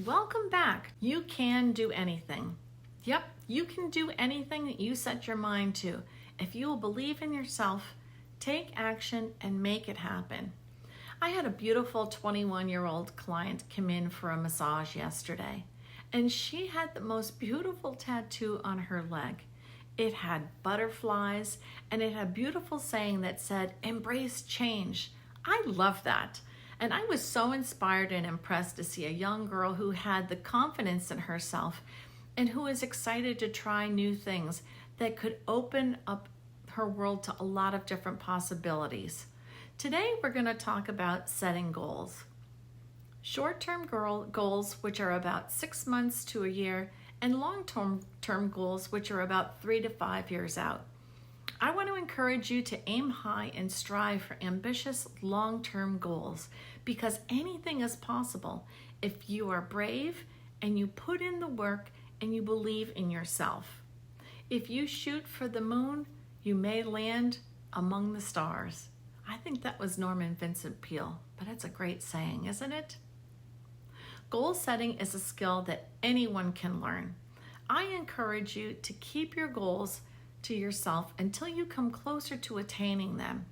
Welcome back. You can do anything. Yep, you can do anything that you set your mind to. If you will believe in yourself, take action and make it happen. I had a beautiful 21-year-old client come in for a massage yesterday, and she had the most beautiful tattoo on her leg. It had butterflies, and it had a beautiful saying that said, "Embrace change." I love that. And I was so inspired and impressed to see a young girl who had the confidence in herself and who was excited to try new things that could open up her world to a lot of different possibilities. Today, we're going to talk about setting goals. Short-term goals, which are about 6 months to a year, and long-term goals, which are about 3 to 5 years out. I want to encourage you to aim high and strive for ambitious long-term goals because anything is possible if you are brave and you put in the work and you believe in yourself. If you shoot for the moon, you may land among the stars. I think that was Norman Vincent Peale, but it's a great saying, isn't it? Goal setting is a skill that anyone can learn. I encourage you to keep your goals to yourself until you come closer to attaining them.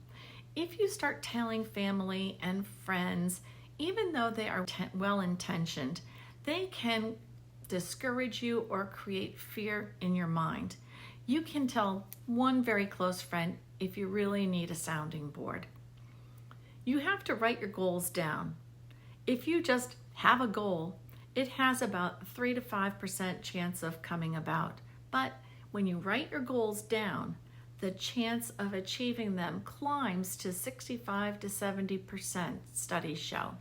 If you start telling family and friends, even though they are well-intentioned, they can discourage you or create fear in your mind. You can tell one very close friend if you really need a sounding board. You have to write your goals down. If you just have a goal, it has about 3 to 5% chance of coming about. But when you write your goals down, the chance of achieving them climbs to 65 to 70%, studies show.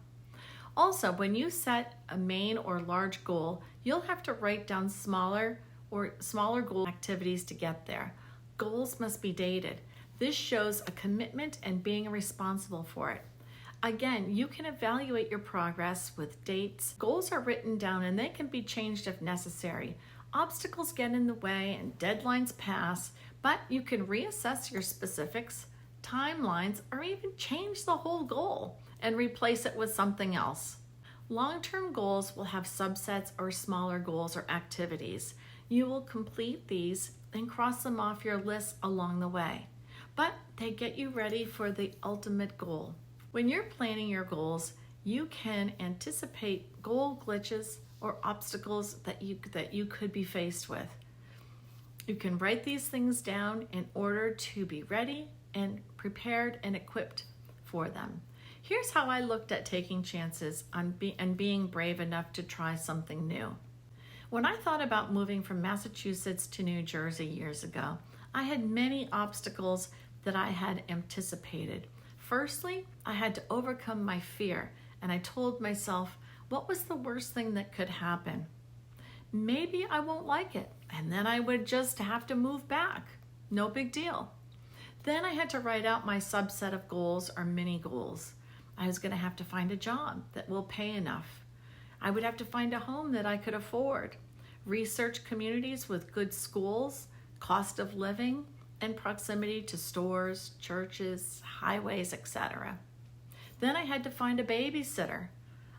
Also, when you set a main or large goal, you'll have to write down smaller goal activities to get there. Goals must be dated. This shows a commitment and being responsible for it. Again, you can evaluate your progress with dates. Goals are written down and they can be changed if necessary. Obstacles get in the way and deadlines pass, but you can reassess your specifics, timelines, or even change the whole goal and replace it with something else. Long-term goals will have subsets or smaller goals or activities. You will complete these and cross them off your list along the way, but they get you ready for the ultimate goal. When you're planning your goals, you can anticipate goal glitches or obstacles that you could be faced with. You can write these things down in order to be ready and prepared and equipped for them. Here's how I looked at taking chances and being brave enough to try something new. When I thought about moving from Massachusetts to New Jersey years ago, I had many obstacles that I had anticipated. Firstly, I had to overcome my fear, and I told myself, what was the worst thing that could happen? Maybe I won't like it, and then I would just have to move back. No big deal. Then I had to write out my subset of goals or mini goals. I was going to have to find a job that will pay enough. I would have to find a home that I could afford, research communities with good schools, cost of living, and proximity to stores, churches, highways, etc. Then I had to find a babysitter.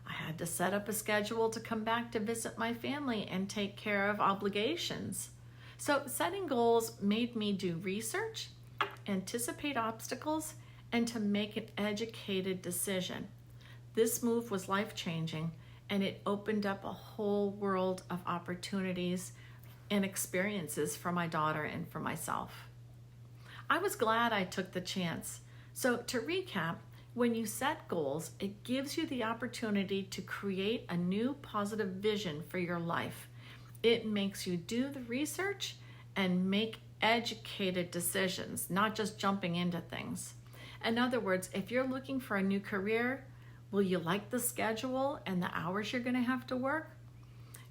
I had to set up a schedule to come back to visit my family and take care of obligations. So setting goals made me do research, anticipate obstacles, and to make an educated decision. This move was life-changing, and it opened up a whole world of opportunities and experiences for my daughter and for myself. I was glad I took the chance. So to recap, when you set goals, it gives you the opportunity to create a new positive vision for your life. It makes you do the research and make educated decisions, not just jumping into things. In other words, if you're looking for a new career, will you like the schedule and the hours you're going to have to work?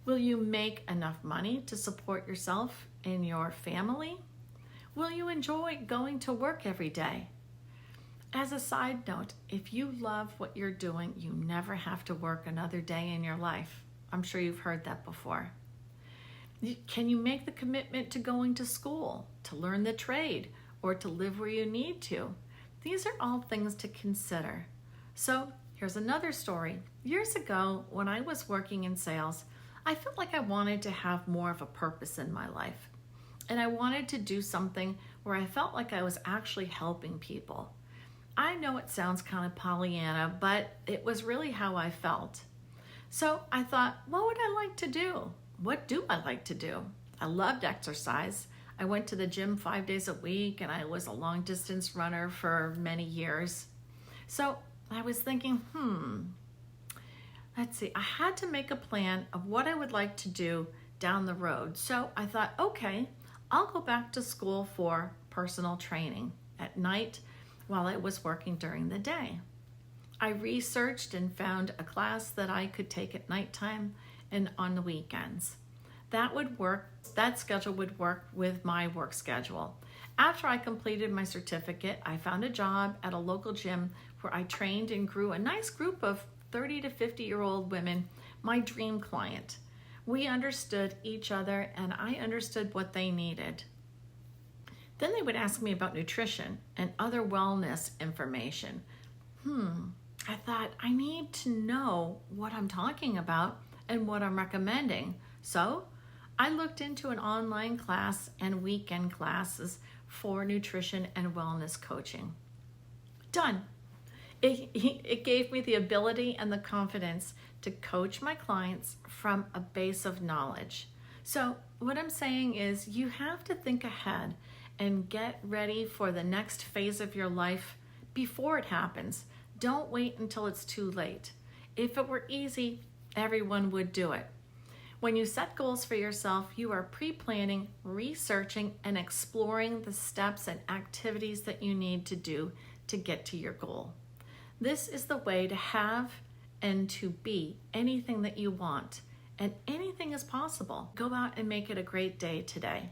Will you make enough money to support yourself and your family? Will you enjoy going to work every day? As a side note, if you love what you're doing, you never have to work another day in your life. I'm sure you've heard that before. Can you make the commitment to going to school, to learn the trade, or to live where you need to? These are all things to consider. So here's another story. Years ago, when I was working in sales, I felt like I wanted to have more of a purpose in my life. And I wanted to do something where I felt like I was actually helping people. I know it sounds kind of Pollyanna, but it was really how I felt. So I thought, what would I like to do? What do I like to do? I loved exercise. I went to the gym 5 days a week, and I was a long distance runner for many years. So I was thinking, let's see, I had to make a plan of what I would like to do down the road. So I thought, okay, I'll go back to school for personal training at night while I was working during the day. I researched and found a class that I could take at nighttime and on the weekends. That schedule would work with my work schedule. After I completed my certificate, I found a job at a local gym where I trained and grew a nice group of 30 to 50-year-old women, my dream client. We understood each other and I understood what they needed. Then they would ask me about nutrition and other wellness information. I thought, I need to know what I'm talking about and what I'm recommending. So I looked into an online class and weekend classes for nutrition and wellness coaching. Done. It gave me the ability and the confidence to coach my clients from a base of knowledge. So what I'm saying is you have to think ahead and get ready for the next phase of your life before it happens. Don't wait until it's too late. If it were easy, everyone would do it. When you set goals for yourself, you are pre-planning, researching, and exploring the steps and activities that you need to do to get to your goal. This is the way to have and to be anything that you want, and anything is possible. Go out and make it a great day today.